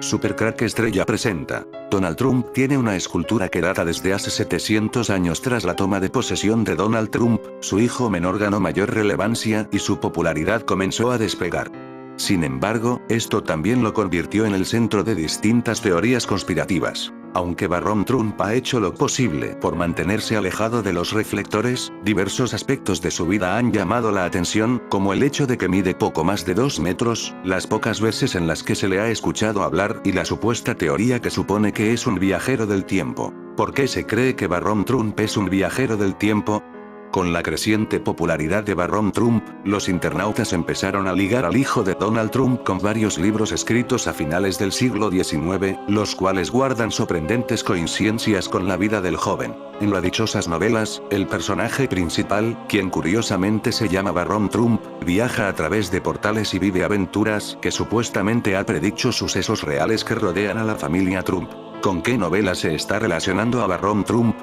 Supercrack Estrella presenta. Donald Trump tiene una escultura que data desde hace 700 años tras la toma de posesión de Donald Trump, su hijo menor ganó mayor relevancia y su popularidad comenzó a despegar. Sin embargo, esto también lo convirtió en el centro de distintas teorías conspirativas. Aunque Barron Trump ha hecho lo posible por mantenerse alejado de los reflectores, diversos aspectos de su vida han llamado la atención, como el hecho de que mide poco más de 2 metros, las pocas veces en las que se le ha escuchado hablar y la supuesta teoría que supone que es un viajero del tiempo. ¿Por qué se cree que Barron Trump es un viajero del tiempo? Con la creciente popularidad de Barron Trump, los internautas empezaron a ligar al hijo de Donald Trump con varios libros escritos a finales del siglo XIX, los cuales guardan sorprendentes coincidencias con la vida del joven. En las dichosas novelas, el personaje principal, quien curiosamente se llama Barron Trump, viaja a través de portales y vive aventuras que supuestamente ha predicho sucesos reales que rodean a la familia Trump. ¿Con qué novela se está relacionando a Barron Trump?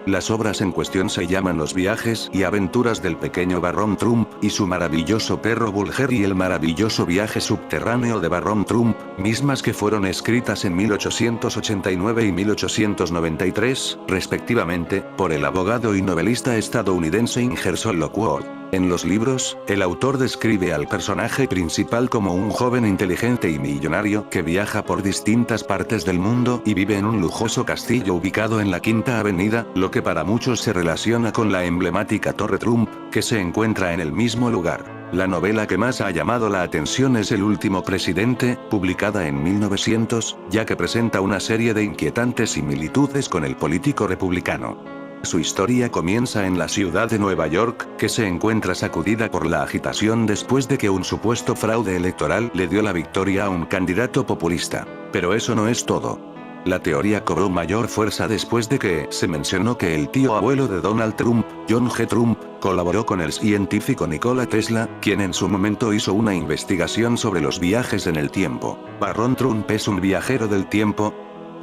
Las obras en cuestión se llaman Los viajes y aventuras del pequeño Barron Trump, y su maravilloso perro Bulger y el maravilloso viaje subterráneo de Barron Trump, mismas que fueron escritas en 1889 y 1893, respectivamente, por el abogado y novelista estadounidense Ingersoll Lockwood. En los libros, el autor describe al personaje principal como un joven inteligente y millonario que viaja por distintas partes del mundo y vive en un lujoso castillo ubicado en la Quinta Avenida, lo que para muchos se relaciona con la emblemática Torre Trump, que se encuentra en el mismo lugar. La novela que más ha llamado la atención es El último presidente, publicada en 1900, ya que presenta una serie de inquietantes similitudes con el político republicano. Su historia comienza en la ciudad de Nueva York, que se encuentra sacudida por la agitación después de que un supuesto fraude electoral le dio la victoria a un candidato populista. Pero eso no es todo. La teoría cobró mayor fuerza después de que se mencionó que el tío abuelo de Donald Trump, John G. Trump, colaboró con el científico Nikola Tesla, quien en su momento hizo una investigación sobre los viajes en el tiempo. ¿Barron Trump es un viajero del tiempo?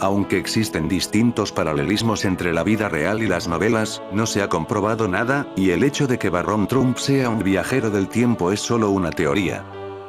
Aunque existen distintos paralelismos entre la vida real y las novelas, no se ha comprobado nada, y el hecho de que Barron Trump sea un viajero del tiempo es solo una teoría.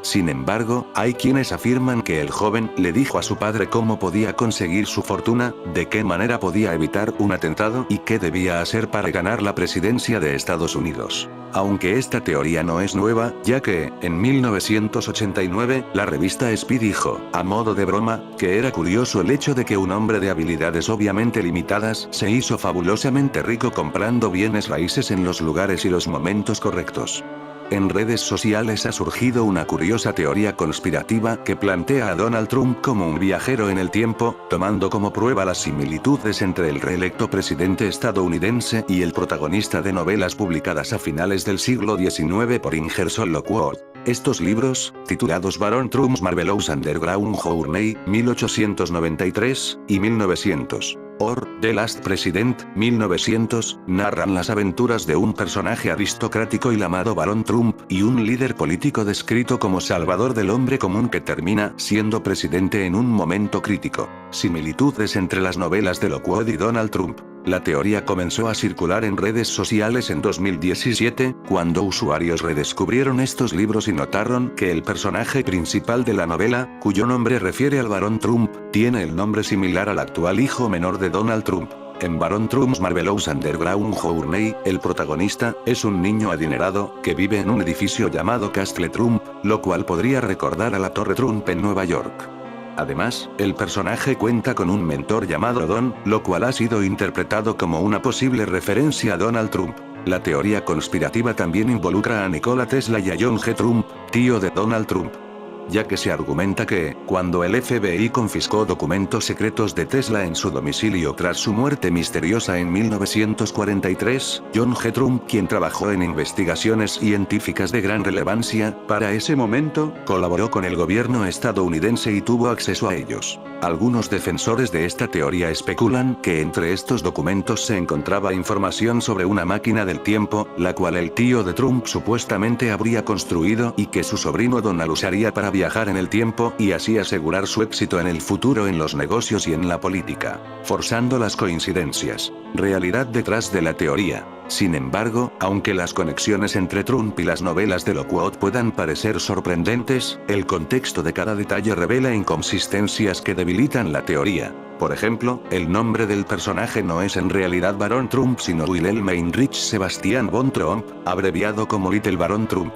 Sin embargo, hay quienes afirman que el joven le dijo a su padre cómo podía conseguir su fortuna, de qué manera podía evitar un atentado y qué debía hacer para ganar la presidencia de Estados Unidos. Aunque esta teoría no es nueva, ya que, en 1989, la revista Speed dijo, a modo de broma, que era curioso el hecho de que un hombre de habilidades obviamente limitadas se hizo fabulosamente rico comprando bienes raíces en los lugares y los momentos correctos. En redes sociales ha surgido una curiosa teoría conspirativa que plantea a Donald Trump como un viajero en el tiempo, tomando como prueba las similitudes entre el reelecto presidente estadounidense y el protagonista de novelas publicadas a finales del siglo XIX por Ingersoll Lockwood. Estos libros, titulados Barron Trump's Marvelous Underground Journey, 1893, y 1900. Or, The Last President, 1900, narran las aventuras de un personaje aristocrático y llamado Barron Trump, y un líder político descrito como salvador del hombre común que termina siendo presidente en un momento crítico. Similitudes entre las novelas de Lockwood y Donald Trump. La teoría comenzó a circular en redes sociales en 2017, cuando usuarios redescubrieron estos libros y notaron que el personaje principal de la novela, cuyo nombre refiere al Barón Trump, tiene el nombre similar al actual hijo menor de Donald Trump. En Barron Trump's Marvelous Underground Journey, el protagonista es un niño adinerado que vive en un edificio llamado Castle Trump, lo cual podría recordar a la Torre Trump en Nueva York. Además, el personaje cuenta con un mentor llamado Don, lo cual ha sido interpretado como una posible referencia a Donald Trump. La teoría conspirativa también involucra a Nikola Tesla y a John G. Trump, tío de Donald Trump, ya que se argumenta que, cuando el FBI confiscó documentos secretos de Tesla en su domicilio tras su muerte misteriosa en 1943, John G. Trump, quien trabajó en investigaciones científicas de gran relevancia, para ese momento, colaboró con el gobierno estadounidense y tuvo acceso a ellos. Algunos defensores de esta teoría especulan que entre estos documentos se encontraba información sobre una máquina del tiempo, la cual el tío de Trump supuestamente habría construido y que su sobrino Donald usaría para viajar en el tiempo y así asegurar su éxito en el futuro en los negocios y en la política, forzando las coincidencias. Realidad detrás de la teoría. Sin embargo, aunque las conexiones entre Trump y las novelas de Lockwood puedan parecer sorprendentes, el contexto de cada detalle revela inconsistencias que debilitan la teoría. Por ejemplo, el nombre del personaje no es en realidad Barón Trump sino Wilhelm Heinrich Sebastian von Trump, abreviado como Little Barón Trump.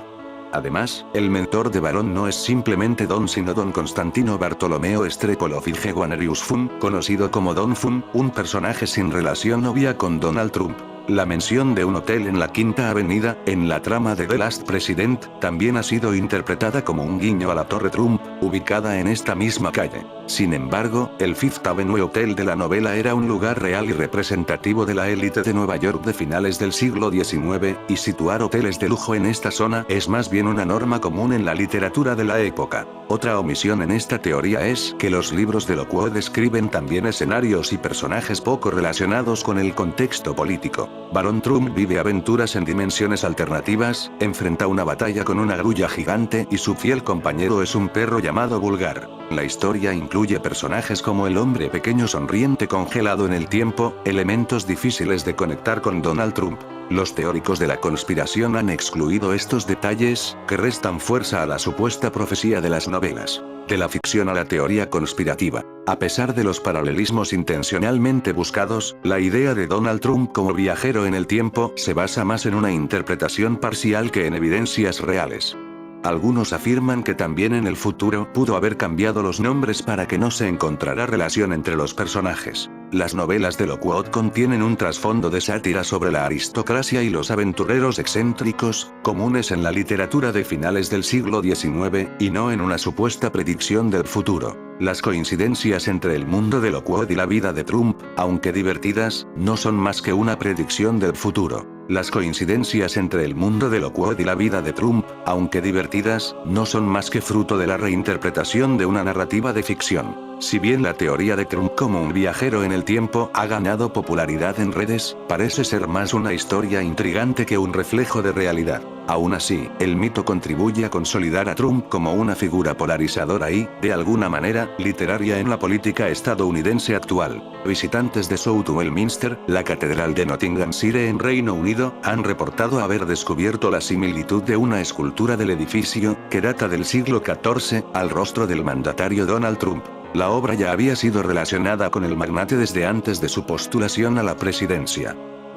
Además, el mentor de Barón no es simplemente Don sino Don Constantino Bartolomeo Strepolofilge Guanerius Fun, conocido como Don Fun, un personaje sin relación obvia con Donald Trump. La mención de un hotel en la Quinta Avenida, en la trama de The Last President, también ha sido interpretada como un guiño a la Torre Trump, ubicada en esta misma calle. Sin embargo, el Fifth Avenue Hotel de la novela era un lugar real y representativo de la élite de Nueva York de finales del siglo XIX, y situar hoteles de lujo en esta zona es más bien una norma común en la literatura de la época. Otra omisión en esta teoría es que los libros de Lockwood describen también escenarios y personajes poco relacionados con el contexto político. Barón Trump vive aventuras en dimensiones alternativas, enfrenta una batalla con una grulla gigante y su fiel compañero es un perro llamado Vulgar. La historia incluye personajes como el hombre pequeño sonriente congelado en el tiempo, elementos difíciles de conectar con Donald Trump. Los teóricos de la conspiración han excluido estos detalles, que restan fuerza a la supuesta profecía de las novelas. De la ficción a la teoría conspirativa. A pesar de los paralelismos intencionalmente buscados, la idea de Donald Trump como viajero en el tiempo se basa más en una interpretación parcial que en evidencias reales. Algunos afirman que también en el futuro pudo haber cambiado los nombres para que no se encontrara relación entre los personajes. Las novelas de Lockwood contienen un trasfondo de sátira sobre la aristocracia y los aventureros excéntricos, comunes en la literatura de finales del siglo XIX, y no en una supuesta predicción del futuro. Las coincidencias entre el mundo de Lockwood y la vida de Trump, aunque divertidas, no son más que una predicción del futuro. Las coincidencias entre el mundo de Lockwood y la vida de Trump, aunque divertidas, no son más que fruto de la reinterpretación de una narrativa de ficción. Si bien la teoría de Trump como un viajero en el tiempo ha ganado popularidad en redes, parece ser más una historia intrigante que un reflejo de realidad. Aún así, el mito contribuye a consolidar a Trump como una figura polarizadora y, de alguna manera, literaria en la política estadounidense actual. Visitantes de Southwell Minster, la catedral de Nottinghamshire en Reino Unido, han reportado haber descubierto la similitud de una escultura del edificio, que data del siglo XIV, al rostro del mandatario Donald Trump. La obra ya había sido relacionada con el magnate desde antes de su postulación a la presidencia.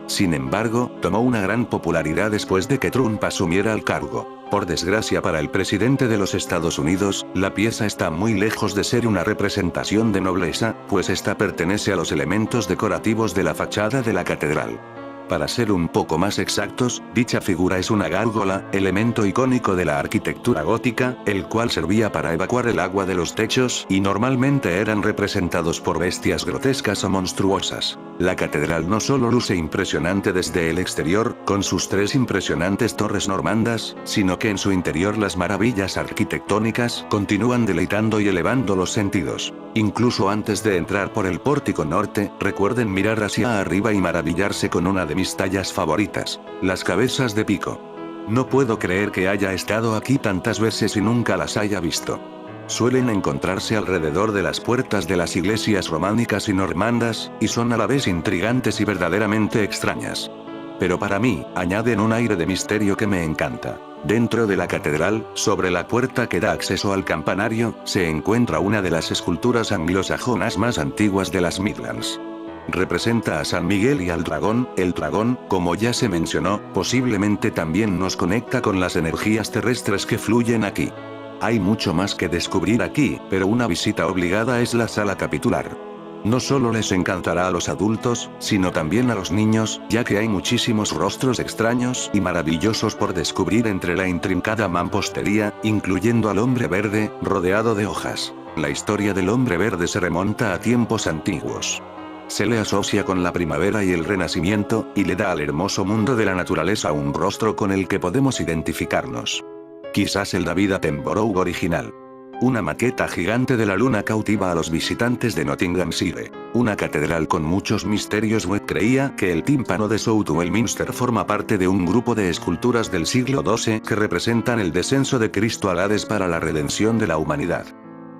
Sin embargo, tomó una gran popularidad después de que Trump asumiera el cargo. Por desgracia para el presidente de los Estados Unidos, la pieza está muy lejos de ser una representación de nobleza, pues esta pertenece a los elementos decorativos de la fachada de la catedral. Para ser un poco más exactos, dicha figura es una gárgola, elemento icónico de la arquitectura gótica, el cual servía para evacuar el agua de los techos y normalmente eran representados por bestias grotescas o monstruosas. La catedral no solo luce impresionante desde el exterior, con sus 3 impresionantes torres normandas, sino que en su interior las maravillas arquitectónicas continúan deleitando y elevando los sentidos. Incluso antes de entrar por el pórtico norte, recuerden mirar hacia arriba y maravillarse con una de mis tallas favoritas, las cabezas de pico. No puedo creer que haya estado aquí tantas veces y nunca las haya visto. Suelen encontrarse alrededor de las puertas de las iglesias románicas y normandas, y son a la vez intrigantes y verdaderamente extrañas. Pero para mí, añaden un aire de misterio que me encanta. Dentro de la catedral, sobre la puerta que da acceso al campanario, se encuentra una de las esculturas anglosajonas más antiguas de las Midlands. Representa a San Miguel y al dragón. El dragón, como ya se mencionó, posiblemente también nos conecta con las energías terrestres que fluyen aquí. Hay mucho más que descubrir aquí, pero una visita obligada es la sala capitular. No solo les encantará a los adultos, sino también a los niños, ya que hay muchísimos rostros extraños y maravillosos por descubrir entre la intrincada mampostería, incluyendo al hombre verde, rodeado de hojas. La historia del hombre verde se remonta a tiempos antiguos. Se le asocia con la primavera y el renacimiento, y le da al hermoso mundo de la naturaleza un rostro con el que podemos identificarnos. Quizás el David Attenborough original. Una maqueta gigante de la luna cautiva a los visitantes de Nottinghamshire. Una catedral con muchos misterios. Webb creía que el tímpano de Southwell Minster forma parte de un grupo de esculturas del siglo XII que representan el descenso de Cristo al Hades para la redención de la humanidad.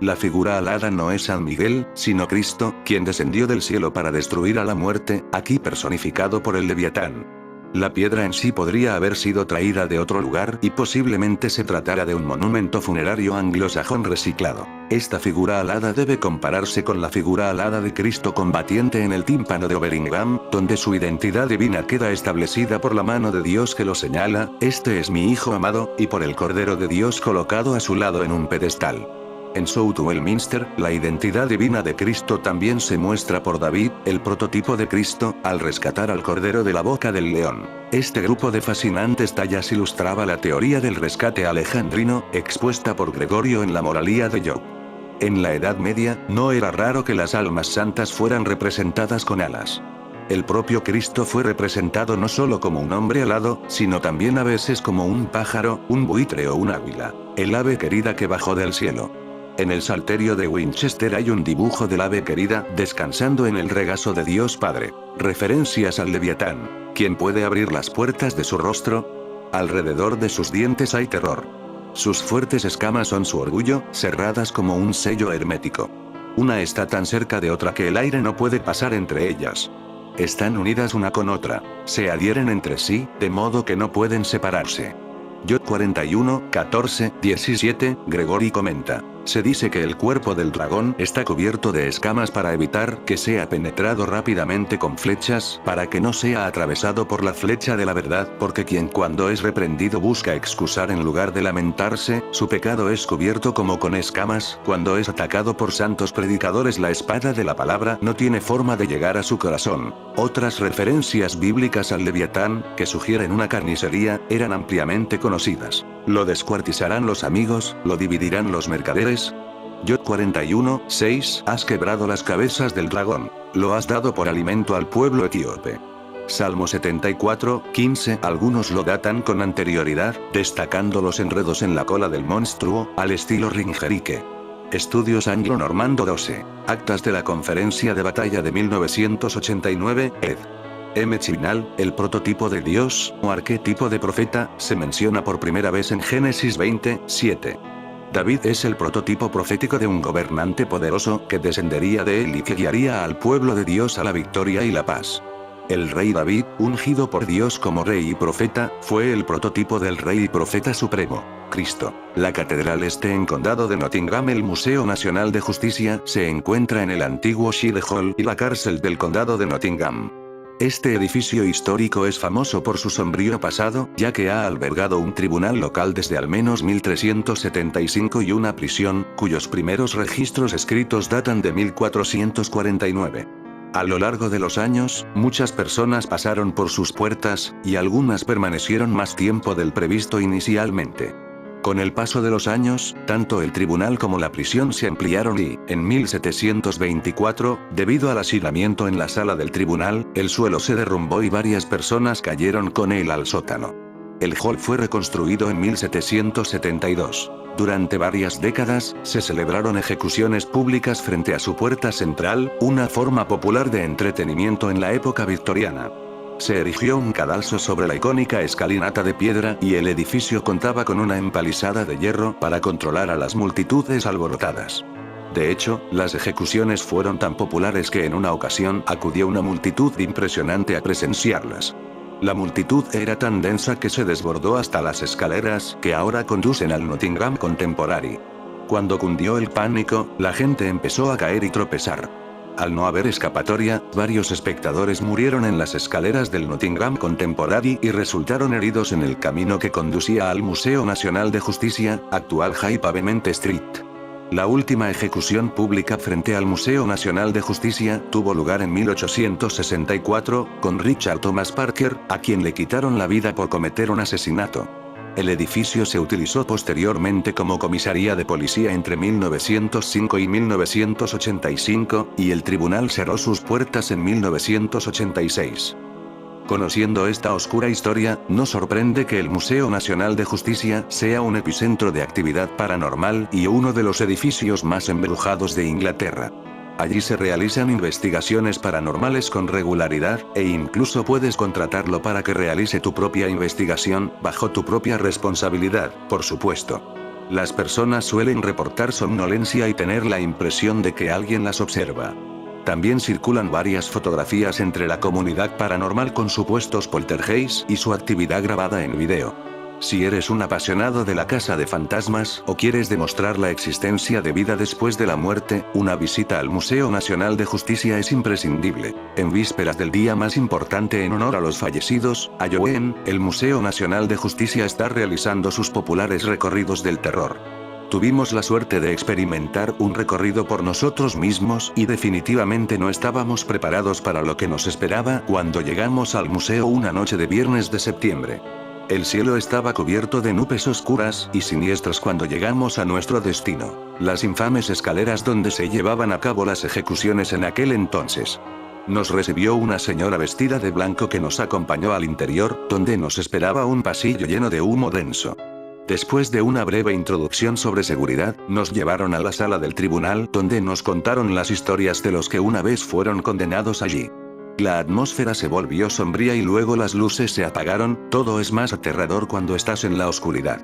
La figura alada no es San Miguel, sino Cristo, quien descendió del cielo para destruir a la muerte, aquí personificado por el Leviatán. La piedra en sí podría haber sido traída de otro lugar y posiblemente se tratara de un monumento funerario anglosajón reciclado. Esta figura alada debe compararse con la figura alada de Cristo combatiente en el tímpano de Overingham, donde su identidad divina queda establecida por la mano de Dios que lo señala: "Este es mi Hijo amado", y por el Cordero de Dios colocado a su lado en un pedestal. En Southwell Minster, la identidad divina de Cristo también se muestra por David, el prototipo de Cristo, al rescatar al Cordero de la boca del león. Este grupo de fascinantes tallas ilustraba la teoría del rescate alejandrino, expuesta por Gregorio en la Moralía de Job. En la Edad Media, no era raro que las almas santas fueran representadas con alas. El propio Cristo fue representado no solo como un hombre alado, sino también a veces como un pájaro, un buitre o un águila, el ave querida que bajó del cielo. En el Salterio de Winchester hay un dibujo del ave querida, descansando en el regazo de Dios Padre. Referencias al Leviatán. ¿Quién puede abrir las puertas de su rostro? Alrededor de sus dientes hay terror. Sus fuertes escamas son su orgullo, cerradas como un sello hermético. Una está tan cerca de otra que el aire no puede pasar entre ellas. Están unidas una con otra. Se adhieren entre sí, de modo que no pueden separarse. Job 41, 14, 17, Gregory comenta. Se dice que el cuerpo del dragón está cubierto de escamas para evitar que sea penetrado rápidamente con flechas, para que no sea atravesado por la flecha de la verdad, porque quien cuando es reprendido busca excusar en lugar de lamentarse, su pecado es cubierto como con escamas. Cuando es atacado por santos predicadores, la espada de la palabra no tiene forma de llegar a su corazón. Otras referencias bíblicas al Leviatán, que sugieren una carnicería, eran ampliamente conocidas. Lo descuartizarán los amigos, lo dividirán los mercaderes. Job 41, 6, has quebrado las cabezas del dragón. Lo has dado por alimento al pueblo etíope. Salmo 74, 15, algunos lo datan con anterioridad, destacando los enredos en la cola del monstruo, al estilo Ringerike. Estudios Anglo-Normando 12. Actas de la Conferencia de Batalla de 1989, ed. M. Chinal, el prototipo de Dios, o arquetipo de profeta, se menciona por primera vez en Génesis 20, 7. David es el prototipo profético de un gobernante poderoso que descendería de él y que guiaría al pueblo de Dios a la victoria y la paz. El rey David, ungido por Dios como rey y profeta, fue el prototipo del rey y profeta supremo, Cristo. La catedral este en Condado de Nottingham. El Museo Nacional de Justicia se encuentra en el antiguo Shire Hall y la cárcel del Condado de Nottingham. Este edificio histórico es famoso por su sombrío pasado, ya que ha albergado un tribunal local desde al menos 1375 y una prisión, cuyos primeros registros escritos datan de 1449. A lo largo de los años, muchas personas pasaron por sus puertas, y algunas permanecieron más tiempo del previsto inicialmente. Con el paso de los años, tanto el tribunal como la prisión se ampliaron y, en 1724, debido al hacinamiento en la sala del tribunal, el suelo se derrumbó y varias personas cayeron con él al sótano. El hall fue reconstruido en 1772. Durante varias décadas, se celebraron ejecuciones públicas frente a su puerta central, una forma popular de entretenimiento en la época victoriana. Se erigió un cadalso sobre la icónica escalinata de piedra y el edificio contaba con una empalizada de hierro para controlar a las multitudes alborotadas. De hecho, las ejecuciones fueron tan populares que en una ocasión acudió una multitud impresionante a presenciarlas. La multitud era tan densa que se desbordó hasta las escaleras que ahora conducen al Nottingham Contemporary. Cuando cundió el pánico, la gente empezó a caer y tropezar. Al no haber escapatoria, varios espectadores murieron en las escaleras del Nottingham Contemporary y resultaron heridos en el camino que conducía al Museo Nacional de Justicia, actual High Pavement Street. La última ejecución pública frente al Museo Nacional de Justicia tuvo lugar en 1864, con Richard Thomas Parker, a quien le quitaron la vida por cometer un asesinato. El edificio se utilizó posteriormente como comisaría de policía entre 1905 y 1985, y el tribunal cerró sus puertas en 1986. Conociendo esta oscura historia, no sorprende que el Museo Nacional de Justicia sea un epicentro de actividad paranormal y uno de los edificios más embrujados de Inglaterra. Allí se realizan investigaciones paranormales con regularidad, e incluso puedes contratarlo para que realice tu propia investigación, bajo tu propia responsabilidad, por supuesto. Las personas suelen reportar somnolencia y tener la impresión de que alguien las observa. También circulan varias fotografías entre la comunidad paranormal con supuestos poltergeists y su actividad grabada en video. Si eres un apasionado de la casa de fantasmas o quieres demostrar la existencia de vida después de la muerte, una visita al Museo Nacional de Justicia es imprescindible. En vísperas del día más importante en honor a los fallecidos, Halloween, el Museo Nacional de Justicia está realizando sus populares recorridos del terror. Tuvimos la suerte de experimentar un recorrido por nosotros mismos y definitivamente no estábamos preparados para lo que nos esperaba cuando llegamos al museo una noche de viernes de septiembre. El cielo estaba cubierto de nubes oscuras y siniestras cuando llegamos a nuestro destino, las infames escaleras donde se llevaban a cabo las ejecuciones en aquel entonces. Nos recibió una señora vestida de blanco que nos acompañó al interior, donde nos esperaba un pasillo lleno de humo denso. Después de una breve introducción sobre seguridad, nos llevaron a la sala del tribunal donde nos contaron las historias de los que una vez fueron condenados allí. La atmósfera se volvió sombría y luego las luces se apagaron, todo es más aterrador cuando estás en la oscuridad.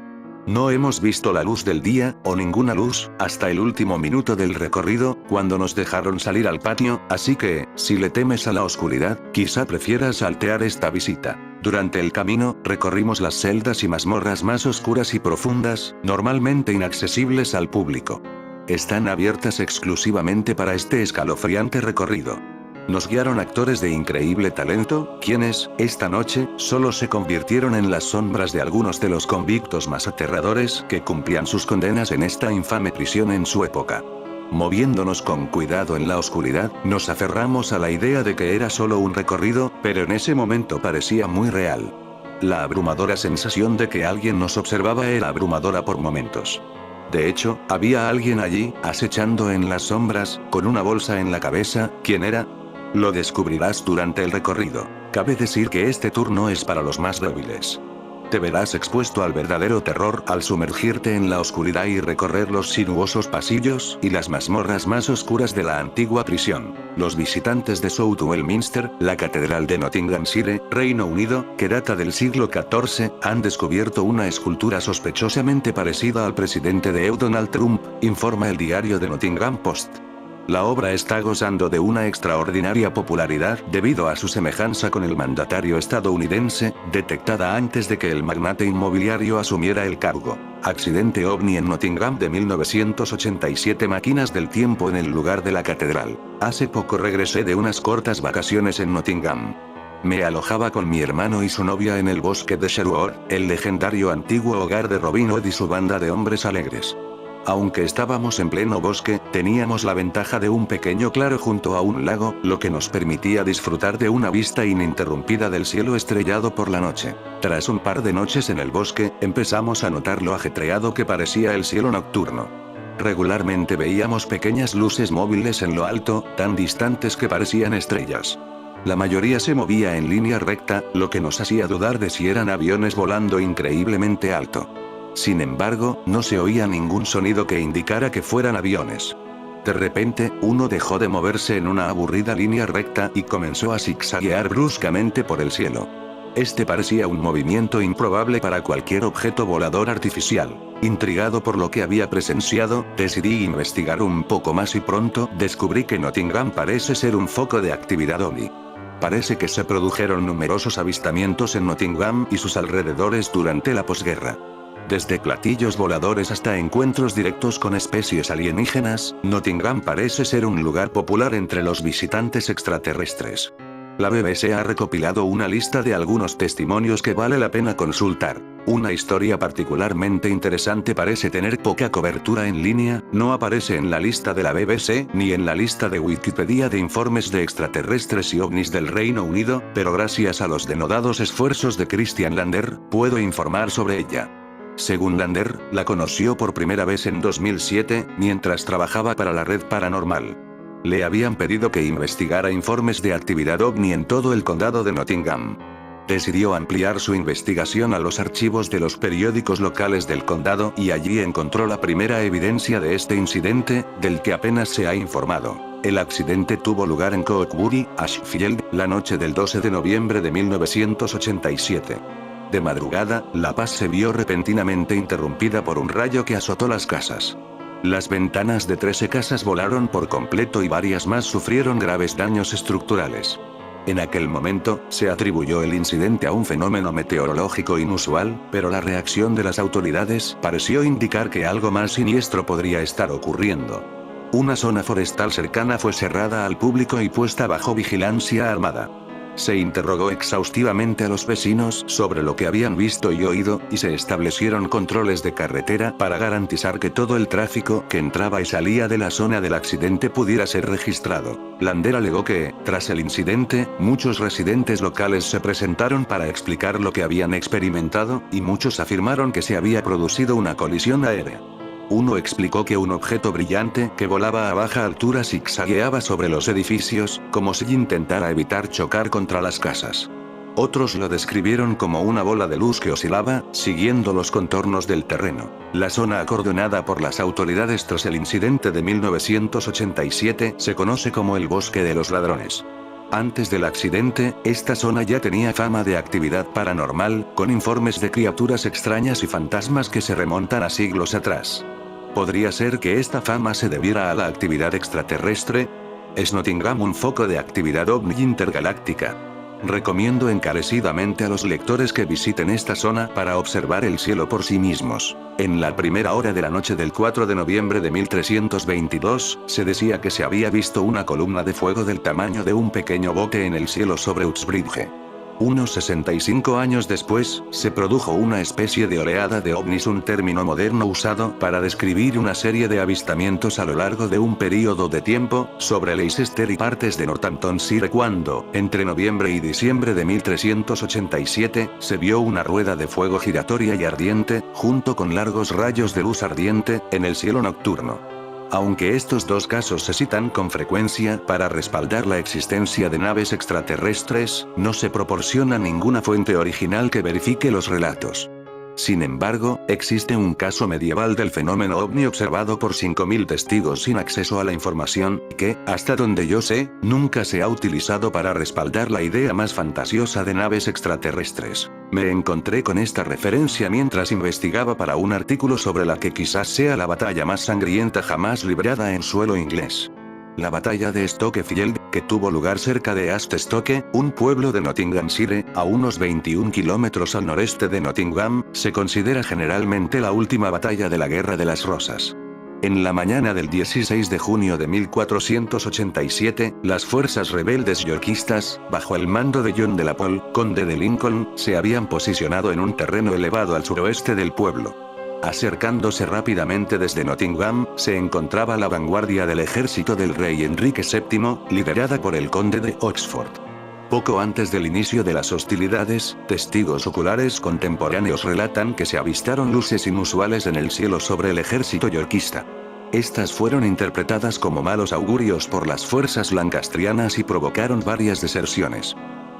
No hemos visto la luz del día, o ninguna luz, hasta el último minuto del recorrido, cuando nos dejaron salir al patio, así que, si le temes a la oscuridad, quizá prefieras saltear esta visita. Durante el camino, recorrimos las celdas y mazmorras más oscuras y profundas, normalmente inaccesibles al público. Están abiertas exclusivamente para este escalofriante recorrido. Nos guiaron actores de increíble talento, quienes, esta noche, solo se convirtieron en las sombras de algunos de los convictos más aterradores que cumplían sus condenas en esta infame prisión en su época. Moviéndonos con cuidado en la oscuridad, nos aferramos a la idea de que era solo un recorrido, pero en ese momento parecía muy real. La abrumadora sensación de que alguien nos observaba era abrumadora por momentos. De hecho, había alguien allí, acechando en las sombras, con una bolsa en la cabeza. ¿Quién era? Lo descubrirás durante el recorrido. Cabe decir que este tour no es para los más débiles. Te verás expuesto al verdadero terror al sumergirte en la oscuridad y recorrer los sinuosos pasillos y las mazmorras más oscuras de la antigua prisión. Los visitantes de Southwell Minster, la catedral de Nottinghamshire, Reino Unido, que data del siglo XIV, han descubierto una escultura sospechosamente parecida al presidente de EU Donald Trump, informa el diario The Nottingham Post. La obra está gozando de una extraordinaria popularidad debido a su semejanza con el mandatario estadounidense, detectada antes de que el magnate inmobiliario asumiera el cargo. Accidente ovni en Nottingham de 1987. Máquinas del tiempo en el lugar de la catedral. Hace poco regresé de unas cortas vacaciones en Nottingham. Me alojaba con mi hermano y su novia en el bosque de Sherwood, el legendario antiguo hogar de Robin Hood y su banda de hombres alegres. Aunque estábamos en pleno bosque, teníamos la ventaja de un pequeño claro junto a un lago, lo que nos permitía disfrutar de una vista ininterrumpida del cielo estrellado por la noche. Tras un par de noches en el bosque, empezamos a notar lo ajetreado que parecía el cielo nocturno. Regularmente veíamos pequeñas luces móviles en lo alto, tan distantes que parecían estrellas. La mayoría se movía en línea recta, lo que nos hacía dudar de si eran aviones volando increíblemente alto. Sin embargo, no se oía ningún sonido que indicara que fueran aviones. De repente, uno dejó de moverse en una aburrida línea recta y comenzó a zigzaguear bruscamente por el cielo. Este parecía un movimiento improbable para cualquier objeto volador artificial. Intrigado por lo que había presenciado, decidí investigar un poco más y pronto descubrí que Nottingham parece ser un foco de actividad ovni. Parece que se produjeron numerosos avistamientos en Nottingham y sus alrededores durante la posguerra. Desde platillos voladores hasta encuentros directos con especies alienígenas, Nottingham parece ser un lugar popular entre los visitantes extraterrestres. La BBC ha recopilado una lista de algunos testimonios que vale la pena consultar. Una historia particularmente interesante parece tener poca cobertura en línea, no aparece en la lista de la BBC ni en la lista de Wikipedia de informes de extraterrestres y ovnis del Reino Unido, pero gracias a los denodados esfuerzos de Christian Lander, puedo informar sobre ella. Según Lander, la conoció por primera vez en 2007, mientras trabajaba para la red paranormal. Le habían pedido que investigara informes de actividad ovni en todo el condado de Nottingham. Decidió ampliar su investigación a los archivos de los periódicos locales del condado y allí encontró la primera evidencia de este incidente, del que apenas se ha informado. El accidente tuvo lugar en Cockbury, Ashfield, la noche del 12 de noviembre de 1987. De madrugada, la paz se vio repentinamente interrumpida por un rayo que azotó las casas. Las ventanas de 13 casas volaron por completo y varias más sufrieron graves daños estructurales. En aquel momento, se atribuyó el incidente a un fenómeno meteorológico inusual, pero la reacción de las autoridades pareció indicar que algo más siniestro podría estar ocurriendo. Una zona forestal cercana fue cerrada al público y puesta bajo vigilancia armada. Se interrogó exhaustivamente a los vecinos sobre lo que habían visto y oído, y se establecieron controles de carretera para garantizar que todo el tráfico que entraba y salía de la zona del accidente pudiera ser registrado. Lander alegó que, tras el incidente, muchos residentes locales se presentaron para explicar lo que habían experimentado, y muchos afirmaron que se había producido una colisión aérea. Uno explicó que un objeto brillante que volaba a baja altura zigzagueaba sobre los edificios, como si intentara evitar chocar contra las casas. Otros lo describieron como una bola de luz que oscilaba, siguiendo los contornos del terreno. La zona acordonada por las autoridades tras el incidente de 1987 se conoce como el Bosque de los Ladrones. Antes del accidente, esta zona ya tenía fama de actividad paranormal, con informes de criaturas extrañas y fantasmas que se remontan a siglos atrás. ¿Podría ser que esta fama se debiera a la actividad extraterrestre? ¿Es Nottingham un foco de actividad ovni intergaláctica? Recomiendo encarecidamente a los lectores que visiten esta zona para observar el cielo por sí mismos. En la primera hora de la noche del 4 de noviembre de 1322, se decía que se había visto una columna de fuego del tamaño de un pequeño bote en el cielo sobre Uxbridge. Unos 65 años después, se produjo una especie de oleada de ovnis, un término moderno usado para describir una serie de avistamientos a lo largo de un período de tiempo, sobre Leicester y partes de Northamptonshire cuando, entre noviembre y diciembre de 1387, se vio una rueda de fuego giratoria y ardiente, junto con largos rayos de luz ardiente, en el cielo nocturno. Aunque estos dos casos se citan con frecuencia para respaldar la existencia de naves extraterrestres, no se proporciona ninguna fuente original que verifique los relatos. Sin embargo, existe un caso medieval del fenómeno ovni observado por 5.000 testigos sin acceso a la información, que, hasta donde yo sé, nunca se ha utilizado para respaldar la idea más fantasiosa de naves extraterrestres. Me encontré con esta referencia mientras investigaba para un artículo sobre la que quizás sea la batalla más sangrienta jamás librada en suelo inglés. La batalla de Stokefield, que tuvo lugar cerca de Ashtestoke, un pueblo de Nottinghamshire, a unos 21 kilómetros al noreste de Nottingham, se considera generalmente la última batalla de la Guerra de las Rosas. En la mañana del 16 de junio de 1487, las fuerzas rebeldes yorkistas, bajo el mando de John de la Pole, conde de Lincoln, se habían posicionado en un terreno elevado al suroeste del pueblo. Acercándose rápidamente desde Nottingham, se encontraba la vanguardia del ejército del rey Enrique VII, liderada por el conde de Oxford. Poco antes del inicio de las hostilidades, testigos oculares contemporáneos relatan que se avistaron luces inusuales en el cielo sobre el ejército yorkista. Estas fueron interpretadas como malos augurios por las fuerzas lancastrianas y provocaron varias deserciones.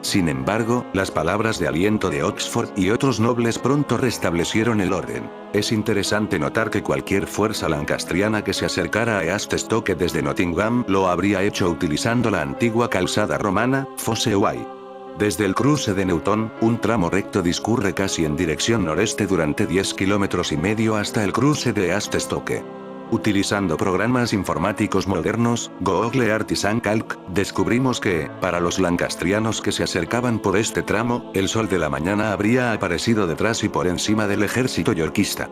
Sin embargo, las palabras de aliento de Oxford y otros nobles pronto restablecieron el orden. Es interesante notar que cualquier fuerza lancastriana que se acercara a Ashtestoke desde Nottingham lo habría hecho utilizando la antigua calzada romana, Fosse Way. Desde el cruce de Newton, un tramo recto discurre casi en dirección noreste durante 10 kilómetros y medio hasta el cruce de Ashtestoke. Utilizando programas informáticos modernos, Google Artisan Calc, descubrimos que, para los lancastrianos que se acercaban por este tramo, el sol de la mañana habría aparecido detrás y por encima del ejército yorkista.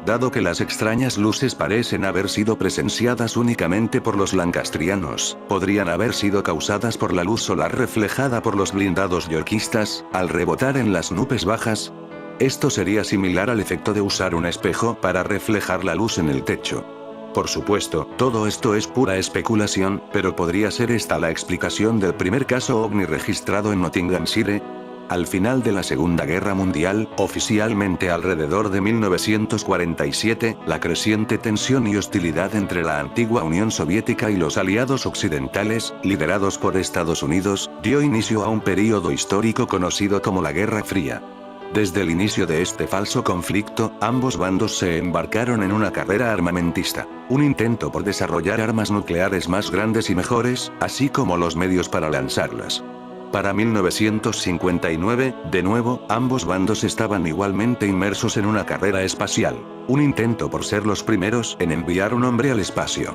Dado que las extrañas luces parecen haber sido presenciadas únicamente por los lancastrianos, podrían haber sido causadas por la luz solar reflejada por los blindados yorkistas, al rebotar en las nubes bajas. Esto sería similar al efecto de usar un espejo para reflejar la luz en el techo. Por supuesto, todo esto es pura especulación, pero ¿podría ser esta la explicación del primer caso ovni registrado en Nottinghamshire? Al final de la Segunda Guerra Mundial, oficialmente alrededor de 1947, la creciente tensión y hostilidad entre la antigua Unión Soviética y los aliados occidentales, liderados por Estados Unidos, dio inicio a un período histórico conocido como la Guerra Fría. Desde el inicio de este falso conflicto, ambos bandos se embarcaron en una carrera armamentista, un intento por desarrollar armas nucleares más grandes y mejores, así como los medios para lanzarlas. Para 1959, de nuevo, ambos bandos estaban igualmente inmersos en una carrera espacial. Un intento por ser los primeros en enviar un hombre al espacio.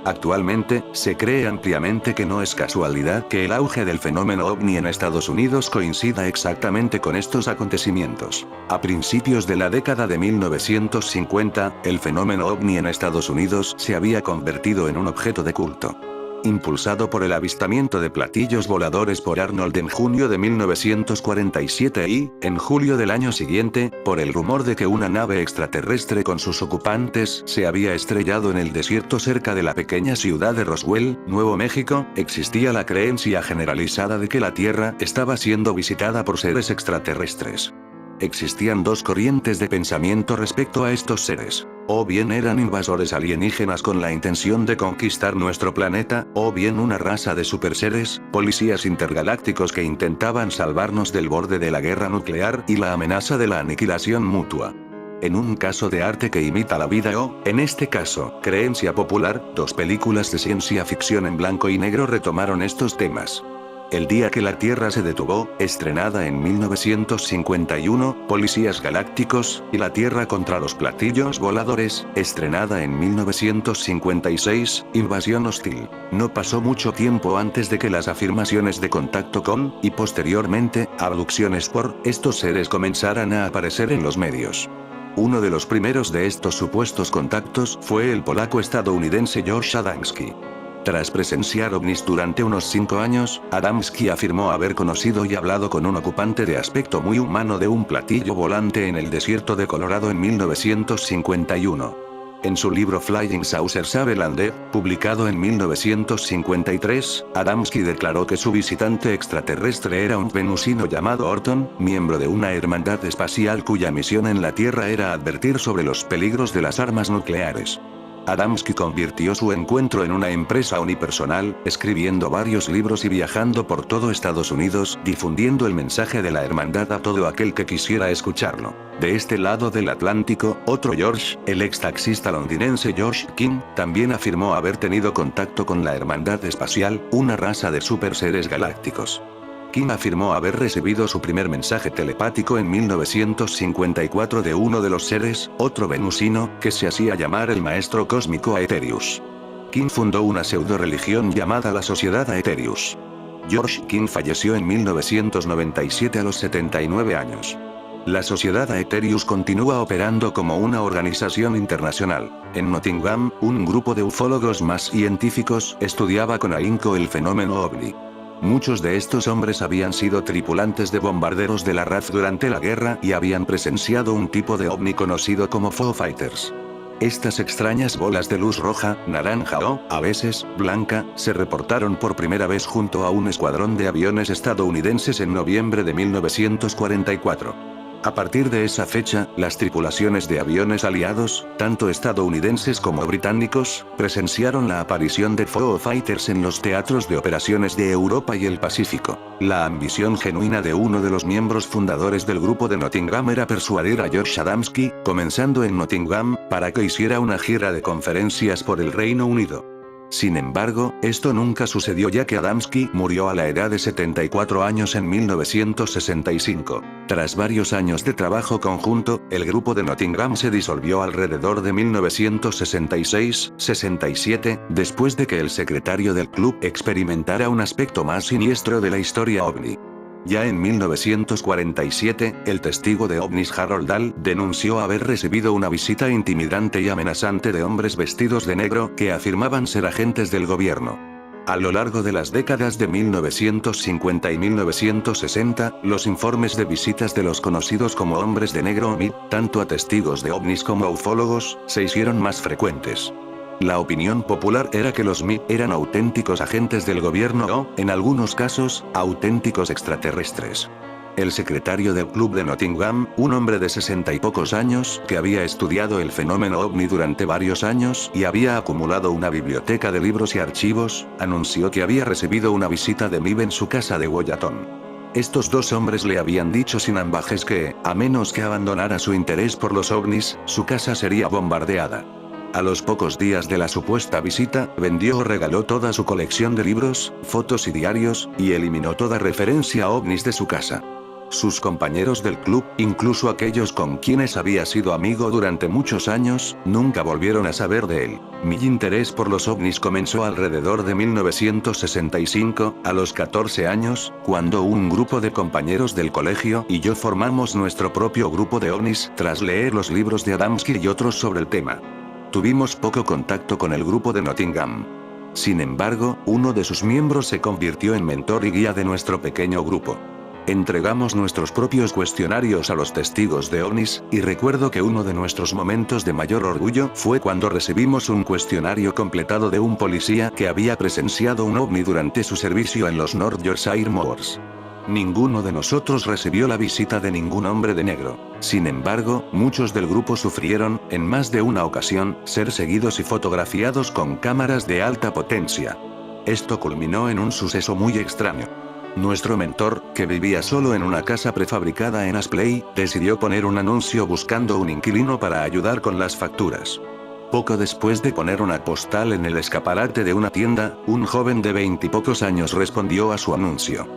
Actualmente, se cree ampliamente que no es casualidad que el auge del fenómeno ovni en Estados Unidos coincida exactamente con estos acontecimientos. A principios de la década de 1950, el fenómeno ovni en Estados Unidos se había convertido en un objeto de culto. Impulsado por el avistamiento de platillos voladores por Arnold en junio de 1947 y, en julio del año siguiente, por el rumor de que una nave extraterrestre con sus ocupantes se había estrellado en el desierto cerca de la pequeña ciudad de Roswell, Nuevo México, existía la creencia generalizada de que la Tierra estaba siendo visitada por seres extraterrestres. Existían dos corrientes de pensamiento respecto a estos seres. O bien eran invasores alienígenas con la intención de conquistar nuestro planeta, o bien una raza de superseres, policías intergalácticos que intentaban salvarnos del borde de la guerra nuclear y la amenaza de la aniquilación mutua. En un caso de arte que imita la vida o, en este caso, creencia popular, dos películas de ciencia ficción en blanco y negro retomaron estos temas. El día que la Tierra se detuvo, estrenada en 1951, Policías Galácticos, y la Tierra contra los platillos voladores, estrenada en 1956, Invasión Hostil. No pasó mucho tiempo antes de que las afirmaciones de contacto con, y posteriormente, abducciones por, estos seres comenzaran a aparecer en los medios. Uno de los primeros de estos supuestos contactos fue el polaco-estadounidense George Adamski. Tras presenciar ovnis durante unos 5 años, Adamski afirmó haber conocido y hablado con un ocupante de aspecto muy humano de un platillo volante en el desierto de Colorado en 1951. En su libro Flying Saucers Avelande, publicado en 1953, Adamski declaró que su visitante extraterrestre era un venusino llamado Orton, miembro de una hermandad espacial cuya misión en la Tierra era advertir sobre los peligros de las armas nucleares. Adamski convirtió su encuentro en una empresa unipersonal, escribiendo varios libros y viajando por todo Estados Unidos, difundiendo el mensaje de la hermandad a todo aquel que quisiera escucharlo. De este lado del Atlántico, otro George, el ex taxista londinense George King, también afirmó haber tenido contacto con la hermandad espacial, una raza de super seres galácticos. King afirmó haber recibido su primer mensaje telepático en 1954 de uno de los seres, otro venusino, que se hacía llamar el Maestro Cósmico Aetherius. King fundó una pseudo-religión llamada la Sociedad Aetherius. George King falleció en 1997 a los 79 años. La Sociedad Aetherius continúa operando como una organización internacional. En Nottingham, un grupo de ufólogos más científicos estudiaba con ahínco el fenómeno ovni. Muchos de estos hombres habían sido tripulantes de bombarderos de la RAF durante la guerra y habían presenciado un tipo de ovni conocido como Foo Fighters. Estas extrañas bolas de luz roja, naranja o, a veces, blanca, se reportaron por primera vez junto a un escuadrón de aviones estadounidenses en noviembre de 1944. A partir de esa fecha, las tripulaciones de aviones aliados, tanto estadounidenses como británicos, presenciaron la aparición de Foo Fighters en los teatros de operaciones de Europa y el Pacífico. La ambición genuina de uno de los miembros fundadores del grupo de Nottingham era persuadir a George Adamski, comenzando en Nottingham, para que hiciera una gira de conferencias por el Reino Unido. Sin embargo, esto nunca sucedió ya que Adamski murió a la edad de 74 años en 1965. Tras varios años de trabajo conjunto, el grupo de Nottingham se disolvió alrededor de 1966-67, después de que el secretario del club experimentara un aspecto más siniestro de la historia ovni. Ya en 1947, el testigo de ovnis Harold Dahl denunció haber recibido una visita intimidante y amenazante de hombres vestidos de negro que afirmaban ser agentes del gobierno. A lo largo de las décadas de 1950 y 1960, los informes de visitas de los conocidos como hombres de negro o MIB, tanto a testigos de ovnis como a ufólogos, se hicieron más frecuentes. La opinión popular era que los MIB eran auténticos agentes del gobierno o, en algunos casos, auténticos extraterrestres. El secretario del club de Nottingham, un hombre de 60 y pocos años, que había estudiado el fenómeno ovni durante varios años y había acumulado una biblioteca de libros y archivos, anunció que había recibido una visita de MIB en su casa de Wollaton. Estos dos hombres le habían dicho sin ambajes que, a menos que abandonara su interés por los ovnis, su casa sería bombardeada. A los pocos días de la supuesta visita, vendió o regaló toda su colección de libros, fotos y diarios, y eliminó toda referencia a ovnis de su casa. Sus compañeros del club, incluso aquellos con quienes había sido amigo durante muchos años, nunca volvieron a saber de él. Mi interés por los ovnis comenzó alrededor de 1965, a los 14 años, cuando un grupo de compañeros del colegio y yo formamos nuestro propio grupo de ovnis tras leer los libros de Adamski y otros sobre el tema. Tuvimos poco contacto con el grupo de Nottingham. Sin embargo, uno de sus miembros se convirtió en mentor y guía de nuestro pequeño grupo. Entregamos nuestros propios cuestionarios a los testigos de ovnis, y recuerdo que uno de nuestros momentos de mayor orgullo fue cuando recibimos un cuestionario completado de un policía que había presenciado un ovni durante su servicio en los North Yorkshire Moors. Ninguno de nosotros recibió la visita de ningún hombre de negro. Sin embargo, muchos del grupo sufrieron, en más de una ocasión, ser seguidos y fotografiados con cámaras de alta potencia. Esto culminó en un suceso muy extraño. Nuestro mentor, que vivía solo en una casa prefabricada en Aspley, decidió poner un anuncio buscando un inquilino para ayudar con las facturas. Poco después de poner una postal en el escaparate de una tienda, un joven de 20 y pocos años respondió a su anuncio.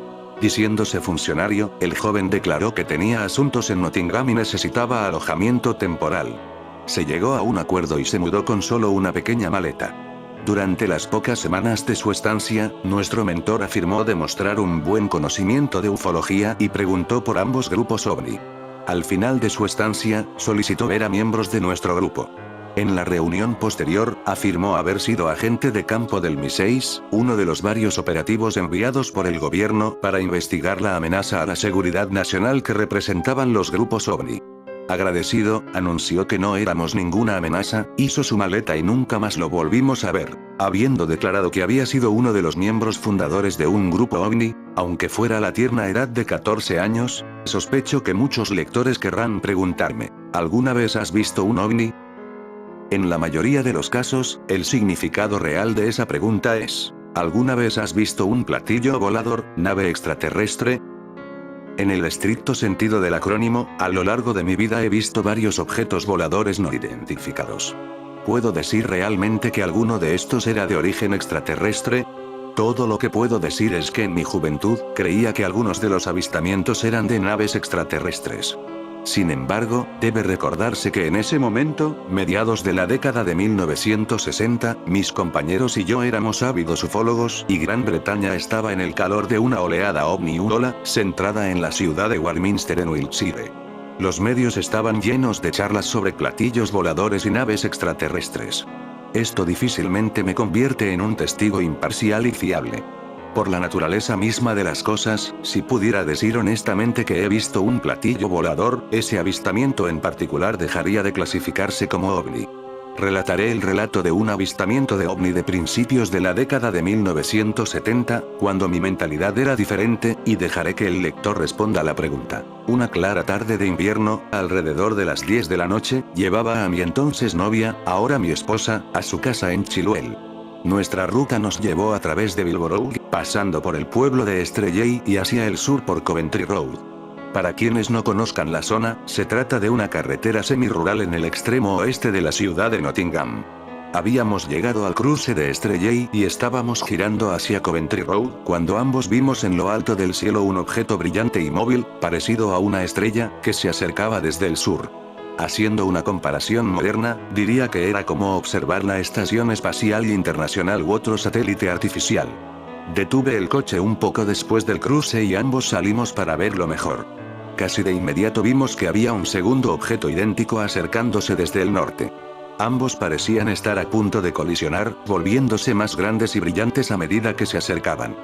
Diciéndose funcionario, el joven declaró que tenía asuntos en Nottingham y necesitaba alojamiento temporal. Se llegó a un acuerdo y se mudó con solo una pequeña maleta. Durante las pocas semanas de su estancia, nuestro mentor afirmó demostrar un buen conocimiento de ufología y preguntó por ambos grupos ovni. Al final de su estancia, solicitó ver a miembros de nuestro grupo. En la reunión posterior, afirmó haber sido agente de campo del Mi-6, uno de los varios operativos enviados por el gobierno para investigar la amenaza a la seguridad nacional que representaban los grupos ovni. Agradecido, anunció que no éramos ninguna amenaza, hizo su maleta y nunca más lo volvimos a ver, habiendo declarado que había sido uno de los miembros fundadores de un grupo ovni, aunque fuera a la tierna edad de 14 años. Sospecho que muchos lectores querrán preguntarme, ¿alguna vez has visto un ovni? En la mayoría de los casos, el significado real de esa pregunta es, ¿alguna vez has visto un platillo volador, nave extraterrestre? En el estricto sentido del acrónimo, a lo largo de mi vida he visto varios objetos voladores no identificados. ¿Puedo decir realmente que alguno de estos era de origen extraterrestre? Todo lo que puedo decir es que en mi juventud, creía que algunos de los avistamientos eran de naves extraterrestres. Sin embargo, debe recordarse que en ese momento, mediados de la década de 1960, mis compañeros y yo éramos ávidos ufólogos y Gran Bretaña estaba en el calor de una oleada ovni-uola, centrada en la ciudad de Warminster en Wiltshire. Los medios estaban llenos de charlas sobre platillos voladores y naves extraterrestres. Esto difícilmente me convierte en un testigo imparcial y fiable. Por la naturaleza misma de las cosas, si pudiera decir honestamente que he visto un platillo volador, ese avistamiento en particular dejaría de clasificarse como ovni. Relataré el relato de un avistamiento de ovni de principios de la década de 1970, cuando mi mentalidad era diferente, y dejaré que el lector responda a la pregunta. Una clara tarde de invierno, alrededor de las 10 de la noche, llevaba a mi entonces novia, ahora mi esposa, a su casa en Chilwell. Nuestra ruta nos llevó a través de Bilborough, pasando por el pueblo de Estrelley y hacia el sur por Coventry Road. Para quienes no conozcan la zona, se trata de una carretera semirural en el extremo oeste de la ciudad de Nottingham. Habíamos llegado al cruce de Estrelley y estábamos girando hacia Coventry Road, cuando ambos vimos en lo alto del cielo un objeto brillante y móvil, parecido a una estrella, que se acercaba desde el sur. Haciendo una comparación moderna, diría que era como observar la Estación Espacial Internacional u otro satélite artificial. Detuve el coche un poco después del cruce y ambos salimos para verlo mejor. Casi de inmediato vimos que había un segundo objeto idéntico acercándose desde el norte. Ambos parecían estar a punto de colisionar, volviéndose más grandes y brillantes a medida que se acercaban.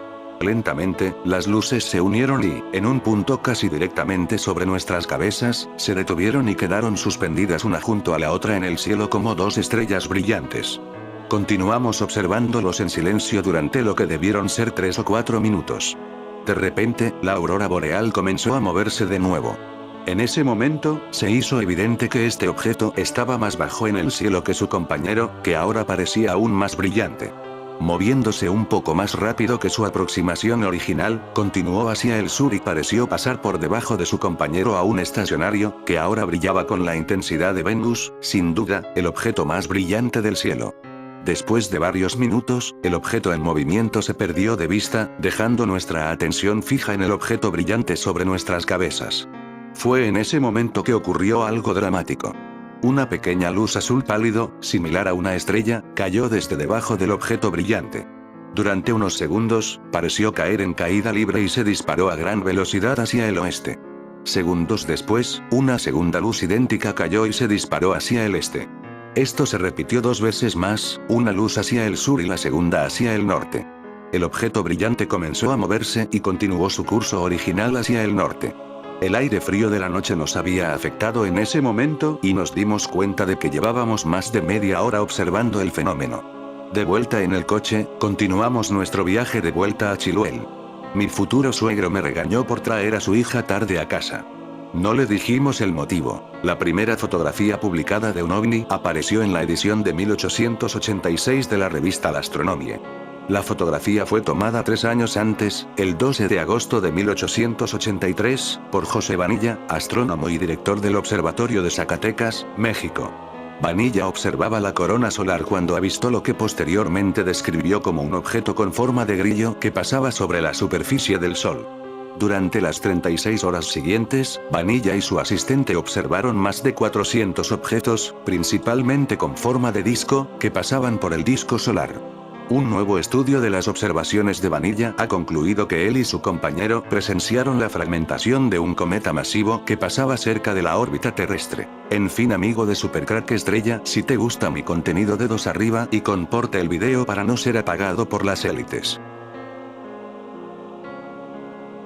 Lentamente, las luces se unieron y, en un punto casi directamente sobre nuestras cabezas, se detuvieron y quedaron suspendidas una junto a la otra en el cielo como dos estrellas brillantes. Continuamos observándolos en silencio durante lo que debieron ser 3 o 4 minutos. De repente, la aurora boreal comenzó a moverse de nuevo. En ese momento, se hizo evidente que este objeto estaba más bajo en el cielo que su compañero, que ahora parecía aún más brillante. Moviéndose un poco más rápido que su aproximación original, continuó hacia el sur y pareció pasar por debajo de su compañero aún estacionario, que ahora brillaba con la intensidad de Venus, sin duda, el objeto más brillante del cielo. Después de varios minutos, el objeto en movimiento se perdió de vista, dejando nuestra atención fija en el objeto brillante sobre nuestras cabezas. Fue en ese momento que ocurrió algo dramático. Una pequeña luz azul pálido, similar a una estrella, cayó desde debajo del objeto brillante. Durante unos segundos, pareció caer en caída libre y se disparó a gran velocidad hacia el oeste. Segundos después, una segunda luz idéntica cayó y se disparó hacia el este. Esto se repitió 2 veces más, una luz hacia el sur y la segunda hacia el norte. El objeto brillante comenzó a moverse y continuó su curso original hacia el norte. El aire frío de la noche nos había afectado en ese momento y nos dimos cuenta de que llevábamos más de media hora observando el fenómeno. De vuelta en el coche, continuamos nuestro viaje de vuelta a Chiluel. Mi futuro suegro me regañó por traer a su hija tarde a casa. No le dijimos el motivo. La primera fotografía publicada de un ovni apareció en la edición de 1886 de la revista La Astronomie. La fotografía fue tomada 3 años antes, el 12 de agosto de 1883, por José Vanilla, astrónomo y director del Observatorio de Zacatecas, México. Vanilla observaba la corona solar cuando avistó lo que posteriormente describió como un objeto con forma de grillo que pasaba sobre la superficie del Sol. Durante las 36 horas siguientes, Vanilla y su asistente observaron más de 400 objetos, principalmente con forma de disco, que pasaban por el disco solar. Un nuevo estudio de las observaciones de Vanilla ha concluido que él y su compañero presenciaron la fragmentación de un cometa masivo que pasaba cerca de la órbita terrestre. En fin, amigo de Supercrack Estrella, si te gusta mi contenido, dedos arriba y comporta el video para no ser apagado por las élites.